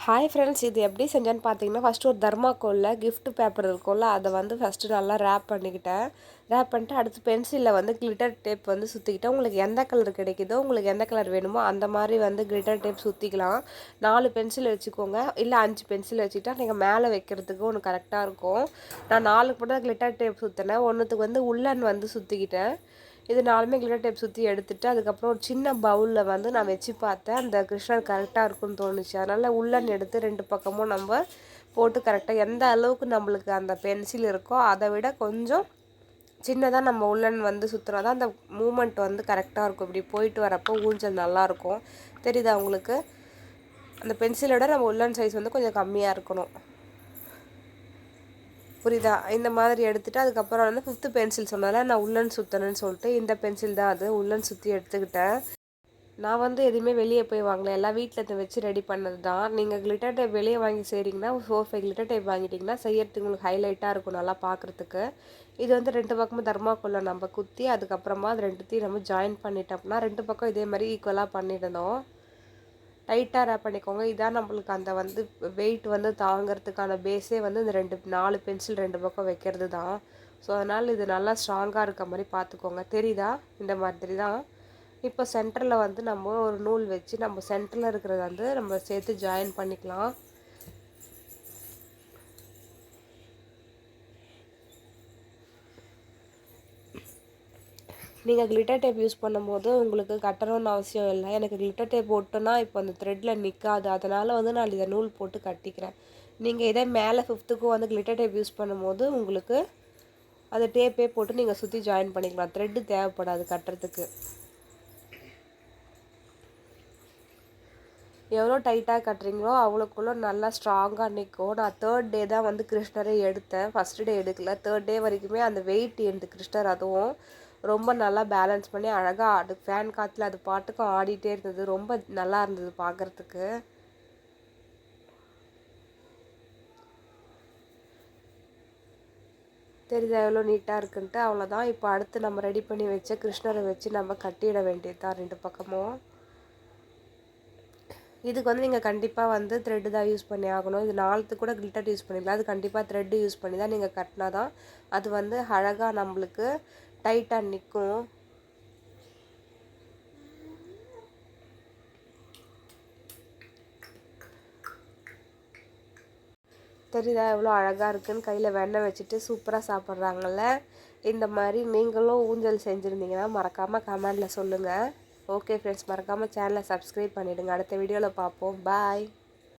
Hi friends, இது எப்படி செஞ்சேன்னு பார்த்தீங்கன்னா, ஃபஸ்ட்டு ஒரு தர்மாக்கோலில் கிஃப்ட் பேப்பர் இருக்கும்ல, அதை வந்து ஃபஸ்ட்டு நல்லா ரேப் பண்ணிக்கிட்டேன். ரேப் பண்ணிட்டு அடுத்து பென்சிலில் வந்து கிளிட்டர் டேப் வந்து சுற்றிக்கிட்டேன். உங்களுக்கு எந்த கலர் கிடைக்குதோ, உங்களுக்கு எந்த கலர் வேணுமோ அந்த மாதிரி வந்து கிளிட்டர் டேப் சுற்றிக்கலாம். 4 பென்சில் வச்சுக்கோங்க, இல்லை 5 பென்சில் வச்சுக்கிட்டா நீங்கள் மேலே வைக்கிறதுக்கு ஒன்று கரெக்டாக இருக்கும். நான் 4க்கு மட்டும் தான் கிளிட்டர் டேப் சுற்றினேன். ஒன்றுத்துக்கு வந்து உள்ளன் வந்து சுற்றிக்கிட்டேன். இது 4மே கிளிட்டர் டேப் சுற்றி எடுத்துகிட்டு அதுக்கப்புறம் ஒரு சின்ன பவுலில் வந்து நான் வச்சு பார்த்தேன். அந்த கிருஷ்ணர் கரெக்டாக இருக்குன்னு தோணுச்சு. அதனால் உள்ளன் எடுத்து 2 பக்கமும் நம்ம போட்டு கரெக்டாக எந்த அளவுக்கு நம்மளுக்கு அந்த பென்சில் இருக்கோ அதை விட கொஞ்சம் சின்னதாக நம்ம உள்ளன் வந்து சுற்றுனா தான் அந்த மூமெண்ட் வந்து கரெக்டாக இருக்கும். இப்படி போயிட்டு வரப்போ ஊஞ்சல் நல்லாயிருக்கும். தெரியுதா உங்களுக்கு? அந்த பென்சிலோட நம்ம உள்ளன் சைஸ் வந்து கொஞ்சம் கம்மியாக இருக்கணும். புரியுதா? இந்த மாதிரி எடுத்துகிட்டு அதுக்கப்புறம் வந்து 5th பென்சில் சொன்னால நான் உள்ளன் சுற்றணுன்னு சொல்லிட்டு இந்த பென்சில் தான் அது உள்ளன் சுற்றி எடுத்துக்கிட்டேன். நான் வந்து எதுவுமே வெளியே போய் வாங்கல, எல்லாம் வீட்டில் வச்சு ரெடி பண்ணது தான். நீங்கள் கிளிட்டர் டேப் வெளியே வாங்கி செய்கிறீங்கன்னா 4-5 கிளிட்டர் டேப் வாங்கிட்டிங்கன்னா செய்யறதுக்கு உங்களுக்கு ஹைலைட்டாக இருக்கும் நல்லா பார்க்குறதுக்கு. இது வந்து 2 பக்கமும் தர்மாக்கோல்ல நம்ம குத்தி அதுக்கப்புறமா அது 2த்தையும் நம்ம ஜாயின் பண்ணிட்டோம்னா 2 பக்கம் இதே மாதிரி ஈக்குவலாக பண்ணிடணும். டைட்டாக ரேப் பண்ணிக்கோங்க. இதான் நம்மளுக்கு அந்த வந்து வெயிட் வந்து தாங்கிறதுக்கான பேஸே வந்து இந்த 4 பென்சில் 2 பக்கம் வைக்கிறது தான். ஸோ அதனால் இது நல்லா ஸ்ட்ராங்காக இருக்க மாதிரி பார்த்துக்கோங்க. தெரியுதா? இந்த மாதிரி தான். இப்போ சென்டரில் வந்து நம்ம ஒரு நூல் வச்சு நம்ம சென்டரில் இருக்கிறத வந்து நம்ம சேர்த்து ஜாயின் பண்ணிக்கலாம். நீங்கள் கிளிட்டர் டேப் யூஸ் பண்ணும்போது உங்களுக்கு கட்டணும்னு அவசியம் இல்லை. எனக்கு கிளிட்டர் டேப் ஒட்டுனா இப்போ அந்த த்ரெட்டில் நிற்காது, அதனால் வந்து நான் இதை நூல் போட்டு கட்டிக்கிறேன். நீங்கள் இதே மேலே 5த்துக்கும் வந்து கிளிட்டர் டேப் யூஸ் பண்ணும்போது உங்களுக்கு அந்த டேப்பே போட்டு நீங்கள் சுற்றி ஜாயின் பண்ணிக்கலாம். த்ரெட்டு தேவைப்படாது கட்டுறதுக்கு. எவ்வளோ டைட்டாக கட்டுறீங்களோ அவ்வளோக்குள்ள நல்லா ஸ்ட்ராங்காக நிற்கும். நான் 3rd டே தான் வந்து கிருஷ்ணரே எடுத்தேன், ஃபஸ்ட்டு டே எடுக்கல. 3rd டே வரைக்குமே அந்த வெயிட் இந்த கிருஷ்ணர் அதுவும் ரொம்ப நல்லா பேலன்ஸ் பண்ணி அழகாக அது ஃபேன் காற்றுல அது பாட்டுக்கும் ஆடிட்டே இருந்தது. ரொம்ப நல்லா இருந்தது பார்க்குறதுக்கு. தெரியுதா எவ்வளோ நீட்டாக இருக்குன்ட்டு? அவ்வளோதான். இப்போ அடுத்து நம்ம ரெடி பண்ணி வச்ச கிருஷ்ணரை வச்சு நம்ம கட்டிட வேண்டியது தான் 2 பக்கமும். இதுக்கு வந்து நீங்கள் கண்டிப்பாக வந்து த்ரெட்டு தான் யூஸ் பண்ணி ஆகணும். இது 4த்துக்கு கூட கிளிட்டர் யூஸ் பண்ணிக்கலாம். அது கண்டிப்பாக த்ரெட்டு யூஸ் பண்ணி தான் நீங்கள் கட்டினா தான் அது வந்து அழகாக நம்மளுக்கு டைட்டாக நிற்கும். தெரியுதா எவ்வளோ அழகாக இருக்குன்னு? கையில் வெண்ணெய் வச்சுட்டு சூப்பராக சாப்பிட்றாங்கல்ல. இந்த மாதிரி நீங்களும் ஊஞ்சல் செஞ்சுருந்தீங்கன்னா மறக்காமல் கமெண்டில் சொல்லுங்கள். ஓகே ஃப்ரெண்ட்ஸ், மறக்காமல் சேனலை சப்ஸ்கிரைப் பண்ணிவிடுங்க. அடுத்த வீடியோவில் பார்ப்போம். பாய்.